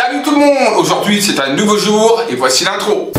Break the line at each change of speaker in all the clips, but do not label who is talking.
Salut tout le monde, aujourd'hui c'est un nouveau jour et voici l'intro.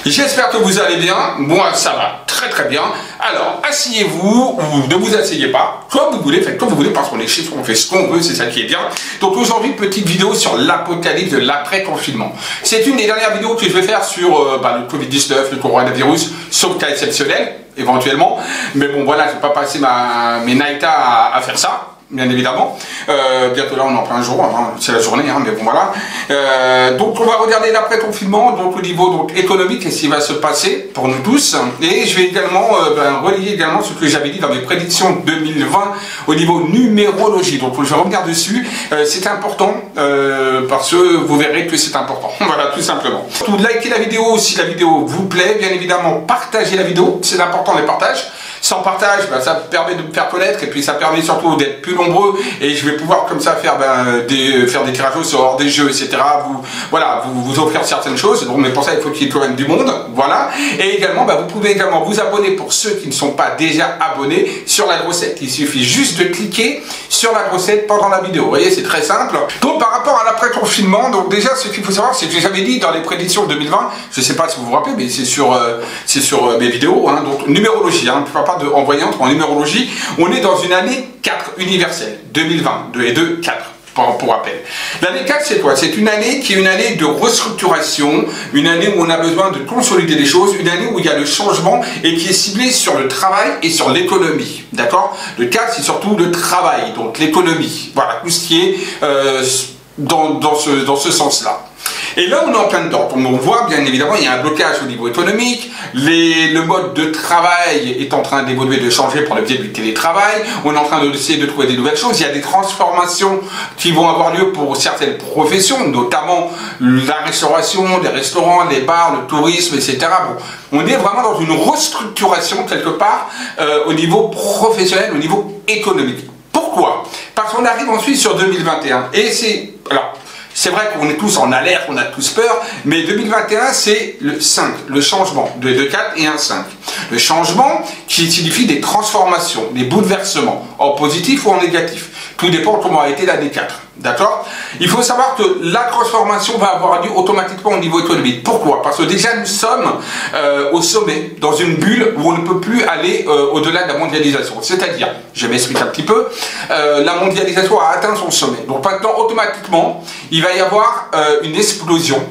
J'espère que vous allez bien, moi ça va très bien. Alors asseyez-vous ou ne vous asseyez pas, comme vous voulez, faites comme vous voulez parce qu'on est chez soi, on fait ce qu'on veut, c'est ça qui est bien. Donc aujourd'hui petite vidéo sur l'apocalypse de l'après-confinement. C'est une des dernières vidéos que je vais faire sur le Covid-19, le coronavirus, sauf cas exceptionnel éventuellement. Mais bon voilà, je vais pas passer mes nights à faire ça. Bien évidemment, bientôt là on est en plein jour, hein, c'est la journée, hein, mais bon voilà. Donc on va regarder l'après-confinement, donc au niveau économique, qu'est-ce qui va se passer pour nous tous. Et je vais également relier également ce que j'avais dit dans mes prédictions 2020 au niveau numérologie. Donc je vais revenir dessus, c'est important parce que vous verrez que c'est important. Voilà, tout simplement. Tout likez la vidéo si la vidéo vous plaît, bien évidemment partagez la vidéo, c'est important les partages. Sans partage, ça permet de me faire connaître et puis ça permet surtout d'être plus nombreux et je vais pouvoir comme ça faire des tirages sur hors des jeux, etc. Vous offrir certaines choses. Donc, mais pour ça, il faut qu'il y ait quand même du monde. Voilà. Et également, vous pouvez également vous abonner pour ceux qui ne sont pas déjà abonnés sur la grossette. Il suffit juste de cliquer sur la grossette pendant la vidéo. Vous voyez, c'est très simple. Donc, par rapport à l'après-confinement, donc déjà, ce qu'il faut savoir, c'est que j'avais dit dans les prédictions 2020, je ne sais pas si vous vous rappelez, mais c'est sur mes vidéos, hein, donc numérologie, hein, en voyant en numérologie, on est dans une année 4 universelle, 2020, 2 et 2, 4. Pour rappel. L'année 4, c'est quoi? C'est une année qui est une année de restructuration, une année où on a besoin de consolider les choses, une année où il y a le changement et qui est ciblée sur le travail et sur l'économie. D'accord? Le 4, c'est surtout le travail, donc l'économie. Voilà, tout ce qui est dans ce sens-là. Et là, on est en plein dedans. Comme on voit, bien évidemment, il y a un blocage au niveau économique. Le mode de travail est en train d'évoluer, de changer par le biais du télétravail. On est en train d'essayer de trouver des nouvelles choses. Il y a des transformations qui vont avoir lieu pour certaines professions, notamment la restauration, les restaurants, les bars, le tourisme, etc. Bon, on est vraiment dans une restructuration quelque part au niveau professionnel, au niveau économique. Pourquoi? Parce qu'on arrive ensuite sur 2021. Et c'est vrai qu'on est tous en alerte, on a tous peur, mais 2021 c'est le 5, le changement, 2, 4 et un 5. Le changement qui signifie des transformations, des bouleversements, en positif ou en négatif. Tout dépend de comment a été l'année 4. D'accord? Il faut savoir que la transformation va avoir lieu automatiquement au niveau économique. Pourquoi? Parce que déjà nous sommes au sommet, dans une bulle où on ne peut plus aller au-delà de la mondialisation. C'est-à-dire, je m'explique un petit peu, la mondialisation a atteint son sommet. Donc maintenant, automatiquement, il va y avoir une explosion,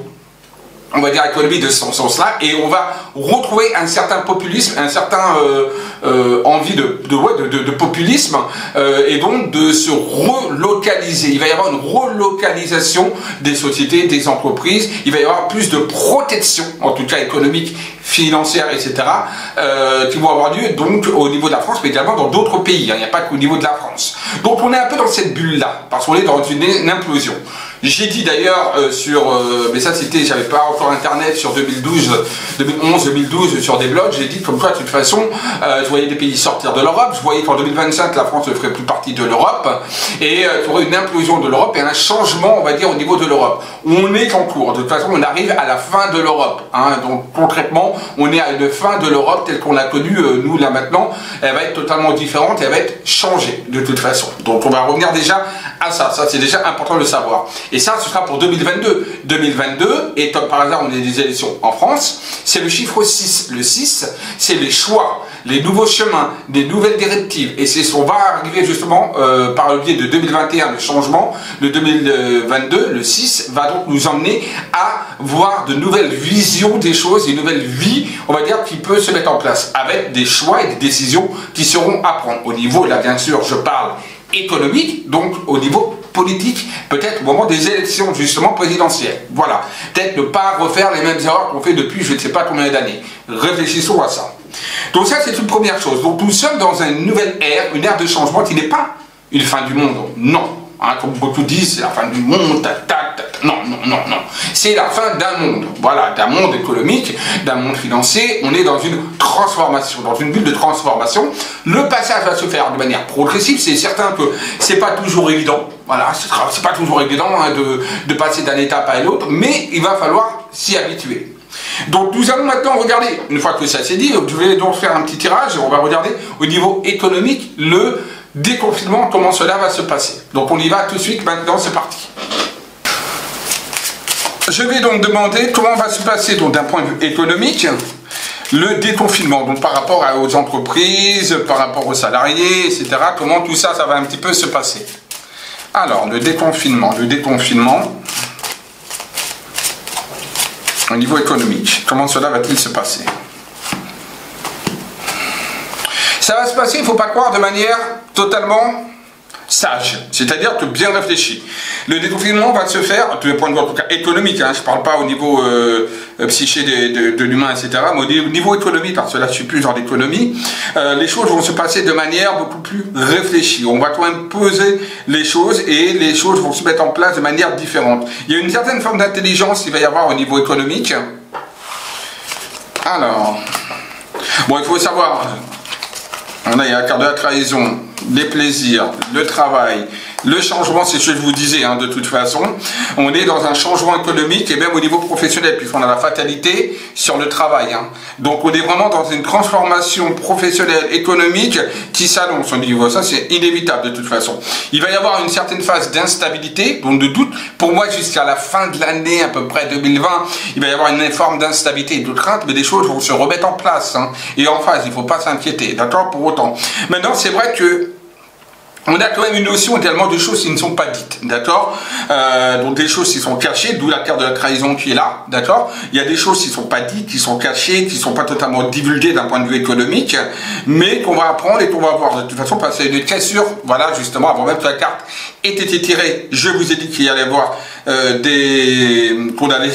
on va dire économique de ce sens-là, et on va retrouver un certain populisme, un certain envie de populisme, et donc de se relocaliser. Il va y avoir une relocalisation des sociétés, des entreprises, il va y avoir plus de protection, en tout cas économique, financière, etc., qui vont avoir lieu donc au niveau de la France, mais également dans d'autres pays, hein. Il n'y a pas qu'au niveau de la France. Donc on est un peu dans cette bulle-là, parce qu'on est dans une implosion. J'ai dit d'ailleurs mais ça c'était, j'avais pas encore internet sur 2011-2012 sur des blogs, j'ai dit comme quoi de toute façon, je voyais des pays sortir de l'Europe, je voyais qu'en 2025 la France ne ferait plus partie de l'Europe, et il y aurait une implosion de l'Europe et un changement, on va dire, au niveau de l'Europe. On est en cours, de toute façon on arrive à la fin de l'Europe, hein, donc concrètement on est à une fin de l'Europe telle qu'on l'a connue, nous là maintenant, elle va être totalement différente, elle va être changée de toute façon. Donc on va revenir déjà à ça c'est déjà important de le savoir. Et ça, ce sera pour 2022. 2022, et comme par hasard, on a des élections en France, c'est le chiffre 6. Le 6, c'est les choix, les nouveaux chemins, des nouvelles directives. Et c'est ce qu'on va arriver justement par le biais de 2021, le changement. Le 2022, le 6, va donc nous emmener à voir de nouvelles visions des choses, une nouvelle vie, on va dire, qui peut se mettre en place avec des choix et des décisions qui seront à prendre. Au niveau, là, bien sûr, je parle économique, donc au niveau politique, peut-être au moment des élections justement présidentielles. Voilà. Peut-être ne pas refaire les mêmes erreurs qu'on fait depuis je ne sais pas combien d'années. Réfléchissons à ça. Donc ça, c'est une première chose. Donc nous sommes dans une nouvelle ère, une ère de changement qui n'est pas une fin du monde. Non. Hein, comme beaucoup disent, c'est la fin du monde, tac, tac, tac. Non, non, non, non. C'est la fin d'un monde. Voilà, d'un monde économique, d'un monde financier. On est dans une transformation, dans une bulle de transformation. Le passage va se faire de manière progressive. C'est certain que c'est pas toujours évident. Voilà, c'est pas toujours évident hein, de passer d'un étape à l'autre, mais il va falloir s'y habituer. Donc nous allons maintenant regarder, une fois que ça s'est dit, je vais donc faire un petit tirage, on va regarder au niveau économique le déconfinement, comment cela va se passer. Donc on y va tout de suite, maintenant c'est parti. Je vais donc demander comment va se passer donc d'un point de vue économique le déconfinement, donc par rapport aux entreprises, par rapport aux salariés, etc. Comment tout ça, ça va un petit peu se passer. Alors le déconfinement au niveau économique, comment cela va-t-il se passer? Ça va se passer, il ne faut pas croire, de manière totalement sage, c'est-à-dire que bien réfléchi. Le déconfinement va se faire, de point de vue en tout cas économique, hein, je ne parle pas au niveau psyché de l'humain, etc., mais au niveau économique, parce que là je suis plus dans l'économie, les choses vont se passer de manière beaucoup plus réfléchie. On va quand même poser les choses et les choses vont se mettre en place de manière différente. Il y a une certaine forme d'intelligence qu'il va y avoir au niveau économique. Alors, bon, il faut savoir, il y a la carte de la trahison, les plaisirs, le travail, le changement, c'est ce que je vous disais, hein, de toute façon. On est dans un changement économique et même au niveau professionnel, puisqu'on a la fatalité sur le travail. Hein. Donc on est vraiment dans une transformation professionnelle, économique qui s'annonce au niveau. Ça, c'est inévitable de toute façon. Il va y avoir une certaine phase d'instabilité, donc de doute. Pour moi, jusqu'à la fin de l'année, à peu près 2020, il va y avoir une forme d'instabilité et de crainte, mais des choses vont se remettre en place. Hein. Et en phase, il ne faut pas s'inquiéter, d'accord, pour autant. Maintenant, c'est vrai que on a quand même une notion également de choses qui ne sont pas dites, d'accord, donc des choses qui sont cachées, d'où la carte de la trahison qui est là, d'accord. Il y a des choses qui ne sont pas dites, qui sont cachées, qui ne sont pas totalement divulguées d'un point de vue économique, mais qu'on va apprendre et qu'on va voir. De toute façon, passer à une cassure, voilà, justement, avant même que la carte ait été tirée, je vous ai dit qu'il y allait y avoir qu'on allait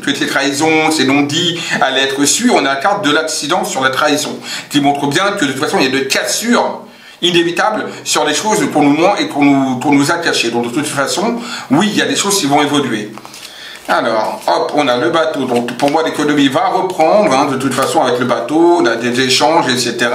que ces trahisons, ces non-dits allaient être su. On a la carte de l'accident sur la trahison, qui montre bien que de toute façon, il y a de cassures inévitable sur les choses qu'on nous ment et qu'on nous a cachées. Donc de toute façon, oui, il y a des choses qui vont évoluer. Alors, hop, on a le bateau. Donc pour moi, l'économie va reprendre, hein, de toute façon, avec le bateau. On a des échanges, etc.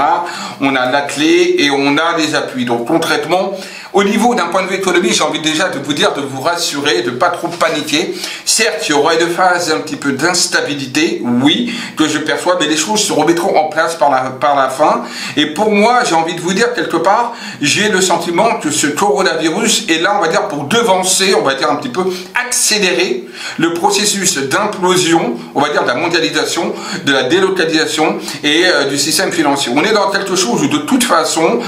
On a la clé et on a les appuis. Donc concrètement, au niveau d'un point de vue économique, j'ai envie déjà de vous dire, de vous rassurer, de ne pas trop paniquer. Certes, il y aura une phase un petit peu d'instabilité, oui, que je perçois, mais les choses se remettront en place par la fin. Et pour moi, j'ai envie de vous dire, quelque part, j'ai le sentiment que ce coronavirus est là, on va dire, pour devancer, on va dire un petit peu accélérer le processus d'implosion, on va dire, de la mondialisation, de la délocalisation et du système financier. On est dans quelque chose où, de toute façon,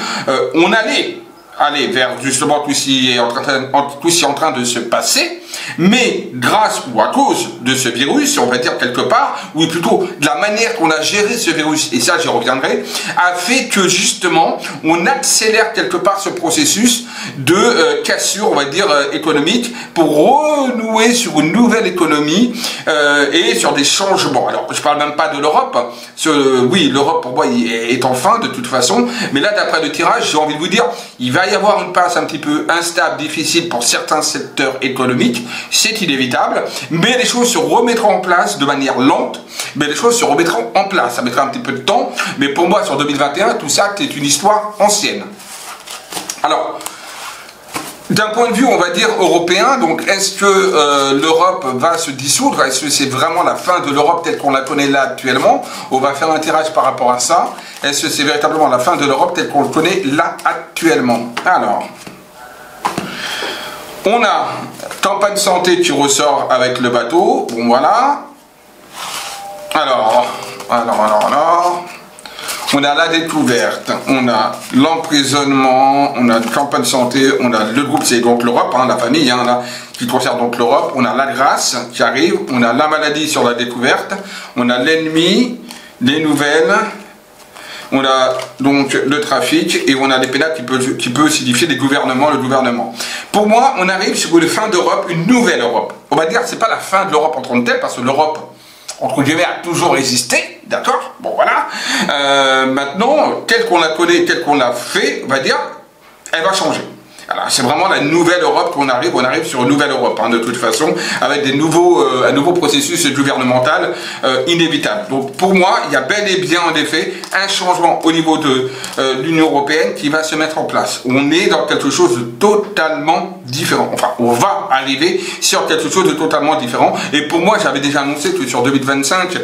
on allait aller vers justement tout ce qui est en train de se passer, mais grâce ou à cause de ce virus, on va dire quelque part, ou plutôt de la manière qu'on a géré ce virus, et ça j'y reviendrai, a fait que justement on accélère quelque part ce processus de cassure, on va dire, économique, pour renouer sur une nouvelle économie et sur des changements. Alors je parle même pas de l'Europe, oui, l'Europe pour moi est en fin de toute façon, mais là d'après le tirage, j'ai envie de vous dire, il va y avoir une passe un petit peu instable, difficile pour certains secteurs économiques, c'est inévitable, mais les choses se remettront en place de manière lente, mais les choses se remettront en place, ça mettra un petit peu de temps, mais pour moi sur 2021, tout ça c'est une histoire ancienne. Alors, d'un point de vue, on va dire, européen, donc est-ce que l'Europe va se dissoudre? Est-ce que c'est vraiment la fin de l'Europe telle qu'on la connaît là actuellement? On va faire un tirage par rapport à ça. Est-ce que c'est véritablement la fin de l'Europe telle qu'on le connaît là actuellement? Alors, on a campagne santé qui ressort avec le bateau. Bon, voilà. Alors. On a la découverte, on a l'emprisonnement, on a campagne santé, on a le groupe, c'est donc l'Europe, hein, la famille, hein, là, qui concerne donc l'Europe. On a la grâce qui arrive, on a la maladie sur la découverte, on a l'ennemi, les nouvelles, on a donc le trafic et on a les pénales qui peut signifier les gouvernements, le gouvernement. Pour moi, on arrive sur une fin d'Europe, une nouvelle Europe. On va dire que c'est pas la fin de l'Europe en tant que telle, parce que l'Europe, entre guillemets, a toujours existé, d'accord? Bon, voilà. Maintenant, telle qu'on la connaît, telle qu'on l'a fait, on va dire, elle va changer. Alors, c'est vraiment la nouvelle Europe qu'on arrive. On arrive sur une nouvelle Europe, hein, de toute façon, avec un nouveau processus gouvernemental inévitable. Donc pour moi, il y a bel et bien en effet un changement au niveau de l'Union européenne qui va se mettre en place. On est dans quelque chose de totalement différent. Enfin, on va arriver sur quelque chose de totalement différent. Et pour moi, j'avais déjà annoncé que sur 2025,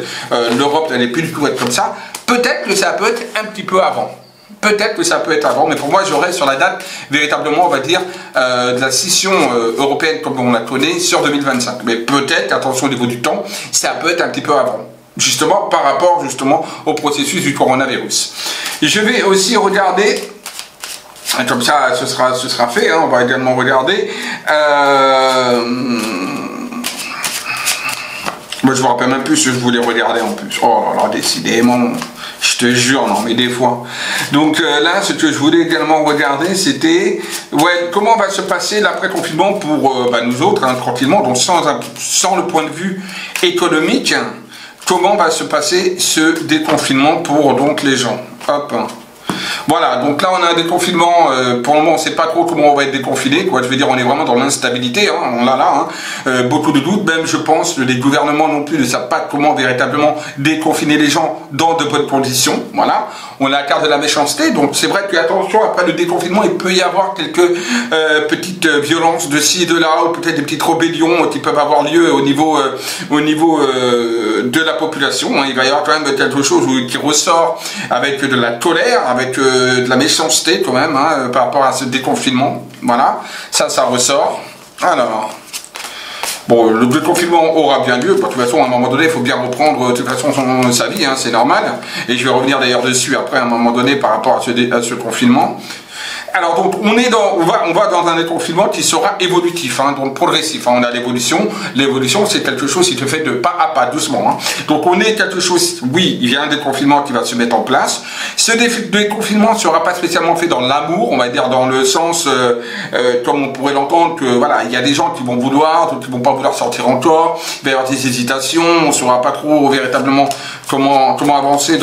l'Europe n'allait plus du tout être comme ça. Peut-être que ça peut être un petit peu avant. Peut-être que ça peut être avant, mais pour moi, j'aurais sur la date, véritablement, on va dire, de la scission européenne comme on la connaît sur 2025. Mais peut-être, attention au niveau du temps, ça peut être un petit peu avant. Justement, par rapport, justement, au processus du coronavirus. Et je vais aussi regarder, comme ça, ce sera fait, hein, on va également regarder, moi, je ne me rappelle même plus ce que je voulais regarder en plus. Oh là là, décidément, je te jure, non, mais des fois. Donc là, ce que je voulais également regarder, c'était comment va se passer l'après-confinement pour nous autres, hein, tranquillement, donc sans le point de vue économique, hein, comment va se passer ce déconfinement pour donc les gens. Hop. Voilà, donc là on a un déconfinement, pour le moment on ne sait pas trop comment on va être déconfiné, quoi. Je veux dire, on est vraiment dans l'instabilité, hein, on l'a là, hein. Beaucoup de doutes, même je pense que les gouvernements non plus ne savent pas comment véritablement déconfiner les gens dans de bonnes conditions, voilà. On a la carte de la méchanceté, donc c'est vrai que attention, après le déconfinement, il peut y avoir quelques petites violences de ci et de là, ou peut-être des petites rébellions qui peuvent avoir lieu au niveau de la population, hein. Il va y avoir quand même quelque chose qui ressort avec de la colère, avec de la méchanceté quand même, hein, par rapport à ce déconfinement, voilà, ça ressort. Alors, bon, le déconfinement aura bien lieu, de toute façon à un moment donné il faut bien reprendre de toute façon sa vie, hein, c'est normal, et je vais revenir d'ailleurs dessus après à un moment donné par rapport à ce confinement. Alors donc on va dans un déconfinement qui sera évolutif, hein, donc progressif, hein. On a l'évolution c'est quelque chose qui se fait de pas à pas, doucement, hein. Donc on est quelque chose, oui, il y a un déconfinement qui va se mettre en place. Ce déconfinement ne sera pas spécialement fait dans l'amour, on va dire dans le sens, comme on pourrait l'entendre, que voilà, il y a des gens qui vont vouloir, d'autres qui vont pas vouloir sortir encore, il va y avoir des hésitations, on ne saura pas trop véritablement comment avancer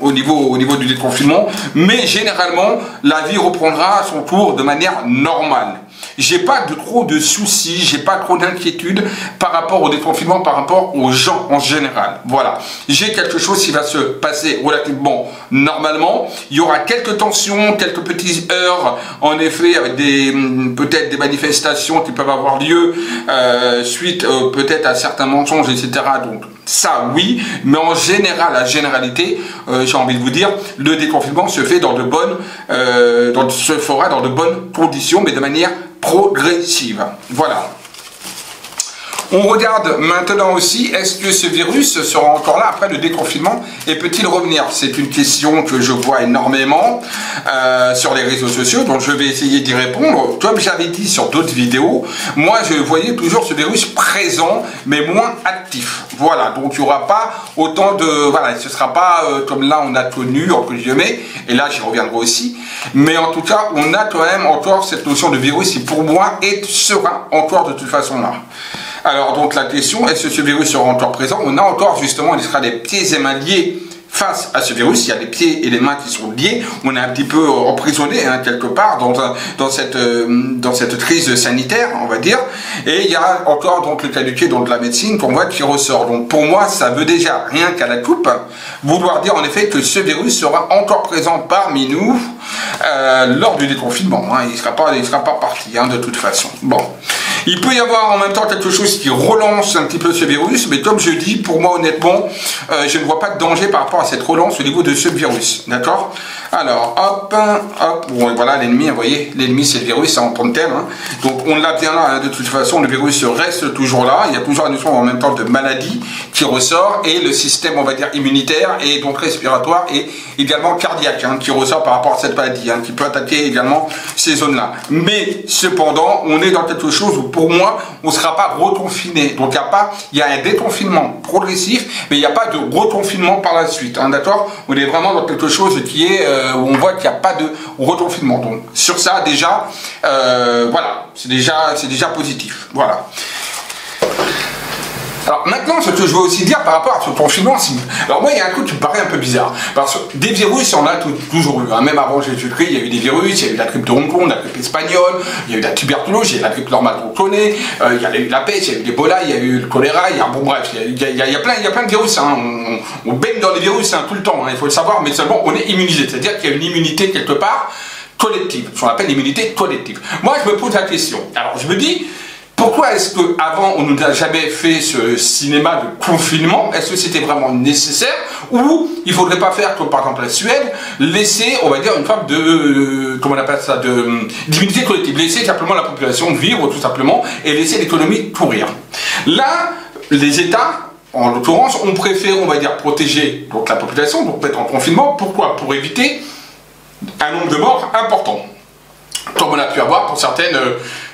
au niveau du déconfinement, mais généralement la vie reprendra à son tour de manière normale. J'ai pas trop de soucis, j'ai pas trop d'inquiétudes par rapport au déconfinement, par rapport aux gens en général. Voilà, j'ai quelque chose qui va se passer relativement normalement. Il y aura quelques tensions, quelques petits heurts, en effet, avec peut-être des manifestations qui peuvent avoir lieu suite peut-être à certains mensonges, etc. Donc ça oui, mais en général, la généralité, j'ai envie de vous dire, le déconfinement se fait fera dans de bonnes conditions, mais de manière progressive. Voilà. On regarde maintenant aussi, est-ce que ce virus sera encore là après le déconfinement et peut-il revenir? C'est une question que je vois énormément sur les réseaux sociaux, donc je vais essayer d'y répondre. Comme j'avais dit sur d'autres vidéos, moi je voyais toujours ce virus présent, mais moins actif. Voilà, donc il n'y aura pas autant de... Voilà, ce ne sera pas comme là on a connu, entre guillemets, et là j'y reviendrai aussi, mais en tout cas, on a quand même encore cette notion de virus qui pour moi sera encore de toute façon là. Alors donc la question, est-ce que ce virus sera encore présent? On a encore justement, il sera des pieds et mains liés face à ce virus. Il y a les pieds et les mains qui sont liés. On est un petit peu emprisonné, hein, quelque part dans cette crise sanitaire, on va dire. Et il y a encore donc le cas du pied, donc de la médecine qu'on voit qui ressort. Donc pour moi, ça veut déjà rien qu'à la coupe vouloir dire en effet que ce virus sera encore présent parmi nous lors du déconfinement, hein. Il sera pas parti, hein, de toute façon. Bon. Il peut y avoir en même temps quelque chose qui relance un petit peu ce virus, mais comme je dis, pour moi honnêtement, je ne vois pas de danger par rapport à cette relance au niveau de ce virus, d'accord? Alors, hop, bon, voilà l'ennemi, vous voyez, l'ennemi c'est le virus, hein, en tant que tel, hein. Donc on l'a bien là, hein, de toute façon, le virus reste toujours là, il y a toujours une notion en même temps de maladie qui ressort, et le système, on va dire, immunitaire, et donc respiratoire, et également cardiaque, hein, qui ressort par rapport à cette maladie, hein, qui peut attaquer également ces zones-là. Mais, cependant, on est dans quelque chose où, pour moi, on ne sera pas reconfiné. Donc il y a un déconfinement progressif, mais il n'y a pas de reconfinement par la suite, hein, d'accord? On est vraiment dans quelque chose qui est où on voit qu'il n'y a pas de reconfinement. Donc sur ça déjà, voilà, c'est déjà positif. Voilà. Alors maintenant, ce que je veux aussi dire par rapport à ce confinement, alors moi il y a un truc qui me paraît un peu bizarre, parce que des virus on a toujours eu, hein. Même avant Jésus-Christ il y a eu des virus, il y a eu la grippe de Hong Kong, la grippe espagnole, il y a eu la tuberculose, il y a eu la grippe normale qu'on connaît, il y a eu la peste, il y a eu l'Ebola, il y a eu le choléra, bon bref, il y a plein de virus, hein. On baigne dans les virus hein, tout le temps, hein, il faut le savoir, mais seulement on est immunisé, c'est-à-dire qu'il y a une immunité quelque part collective, ce qu'on appelle l'immunité collective. Moi je me pose la question, alors je me dis, pourquoi est-ce qu'avant on ne nous a jamais fait ce cinéma de confinement? Est-ce que c'était vraiment nécessaire? Ou il ne faudrait pas faire comme par exemple la Suède, laisser, on va dire, une forme de, comment on appelle ça, d'immunité collective, laisser simplement la population vivre tout simplement et laisser l'économie courir. Là, les États, en l'occurrence, ont préféré, on va dire, protéger donc, la population, donc mettre en confinement. Pourquoi? Pour éviter un nombre de morts important. Comme on a pu avoir pour certaines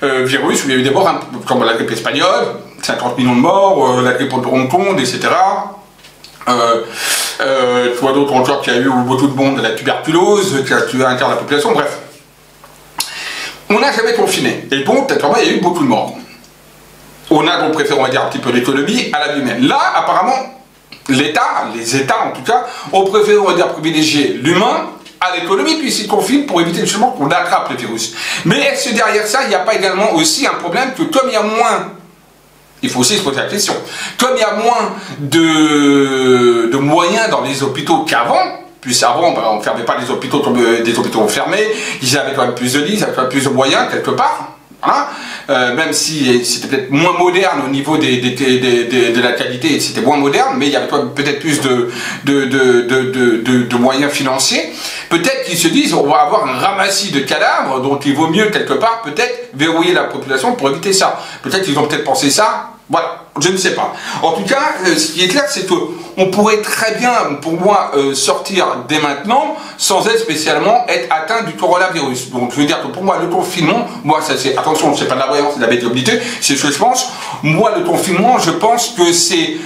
virus où il y a eu des morts, comme la grippe espagnole, 50 millions de morts, la grippe de Hong Kong, etc. Toi d'autres encore qu'il y a eu beaucoup de monde, la tuberculose, qui a tué un quart de la population, bref. On n'a jamais confiné, et donc, peut-être il y a eu beaucoup de morts. On a donc préféré, on va dire, un petit peu l'économie à la vie humaine. Là, apparemment, l'État, les États en tout cas, ont préféré, on va dire, privilégier l'humain à l'économie, puis s'ils confinent pour éviter justement qu'on attrape le virus. Mais est-ce que derrière ça, il n'y a pas également aussi un problème que comme il y a moins, il faut aussi se poser la question, comme il y a moins de moyens dans les hôpitaux qu'avant, puis avant, ben, on ne fermait pas les hôpitaux comme des hôpitaux fermés, ils avaient quand même plus de lits, ils avaient quand même plus de moyens quelque part. Hein, même si c'était peut-être moins moderne au niveau de la qualité, c'était moins moderne, mais il y avait peut-être plus de moyens financiers. Peut-être qu'ils se disent on va avoir un ramassis de cadavres, donc il vaut mieux quelque part peut-être verrouiller la population pour éviter ça. Peut-être qu'ils ont peut-être pensé ça. Voilà, je ne sais pas. En tout cas, ce qui est clair, c'est qu'on pourrait très bien, pour moi, sortir dès maintenant sans être spécialement atteint du coronavirus. Donc, je veux dire que pour moi, le confinement, moi, ça c'est, attention, c'est pas de la voyance, c'est de la médiumnité, c'est ce que je pense. Moi, le confinement, je pense que c'est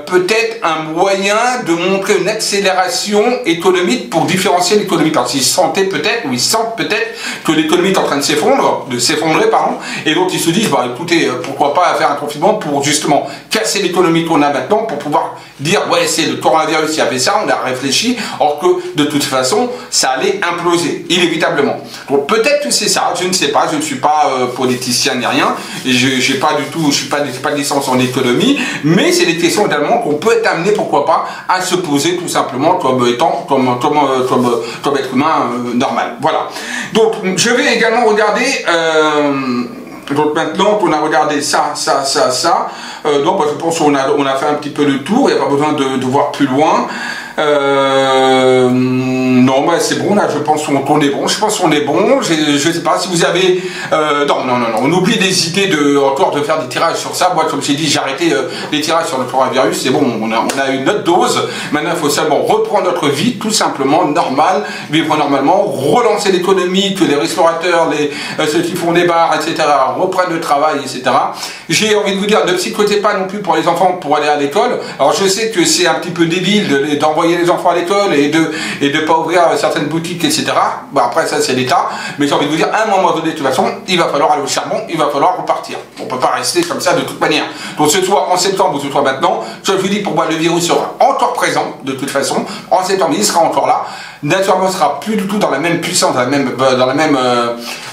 peut-être un moyen de montrer une accélération économique pour différencier l'économie. Parce qu'ils sentaient peut-être, ou ils sentent peut-être que l'économie est en train de s'effondrer, pardon, et donc ils se disent, bah écoutez, pourquoi pas faire un confinement pour justement casser l'économie qu'on a maintenant, pour pouvoir dire ouais c'est le coronavirus qui a fait ça, on a réfléchi, or que de toute façon ça allait imploser, inévitablement. Donc peut-être que c'est ça, je ne sais pas, je ne suis pas politicien ni rien, et je n'ai pas du tout, je n'ai pas de licence en économie, mais c'est des questions également qu'on peut être amené, pourquoi pas, à se poser tout simplement comme être humain normal. Voilà. Donc je vais également regarder donc maintenant qu'on a regardé ça, donc bah, je pense qu'on a fait un petit peu le tour, il n'y a pas besoin de voir plus loin. Non, bah, c'est bon, là je pense qu'on est bon, je pense qu'on est bon, je sais pas si vous avez... non, on oublie des idées encore de faire des tirages sur ça. Moi comme j'ai dit, j'ai arrêté les tirages sur le coronavirus, c'est bon, on a une autre dose, maintenant il faut seulement reprendre notre vie, tout simplement, normal, vivre normalement, relancer l'économie, que les restaurateurs, ceux qui font des bars, etc., reprennent le travail, etc. J'ai envie de vous dire, ne psychotez pas non plus pour les enfants pour aller à l'école. Alors je sais que c'est un petit peu débile d'envoyer les enfants à l'école et de pas ouvrir certaines boutiques, etc. Bon, après ça c'est l'État, mais j'ai envie de vous dire, à un moment donné, de toute façon, il va falloir aller au charbon, il va falloir repartir. On ne peut pas rester comme ça de toute manière. Donc ce soit en septembre ou ce soit maintenant, je vous dis, pour moi le virus sera encore présent de toute façon. En septembre il sera encore là. Naturellement, il sera plus du tout dans la même puissance, on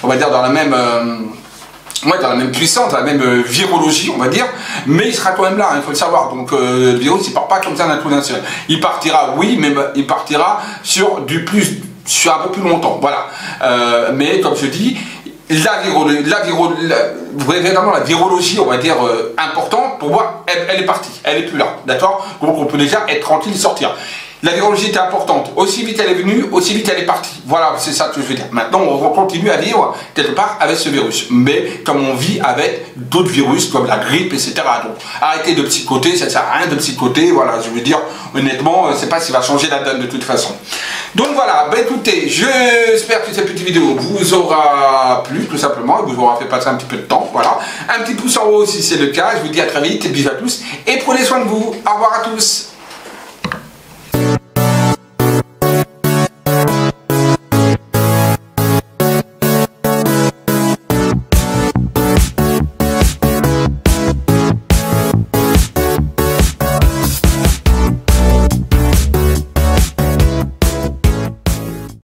va dire dans la même puissance, dans la même virologie, on va dire, mais il sera quand même là, il faut le savoir. Donc le virus, il ne part pas comme ça d'un coup d'un seul. Il partira, oui, mais il partira sur un peu plus longtemps, voilà. Mais comme je dis, la virologie, on va dire, importante, pour moi, elle est partie, elle n'est plus là, d'accord? Donc on peut déjà être tranquille et sortir. La virologie était importante. Aussi vite elle est venue, aussi vite elle est partie. Voilà, c'est ça que je veux dire. Maintenant, on continue à vivre quelque part avec ce virus. Mais comme on vit avec d'autres virus, comme la grippe, etc. Donc, arrêtez de psychoter, ça ne sert à rien de psychoter. Voilà, je veux dire, honnêtement, je ne sais pas s'il va changer la donne de toute façon. Donc voilà, ben écoutez, j'espère que cette petite vidéo vous aura plu, tout simplement, et vous aura fait passer un petit peu de temps. Voilà. Un petit pouce en haut si c'est le cas. Je vous dis à très vite, bisous à tous, et prenez soin de vous. Au revoir à tous.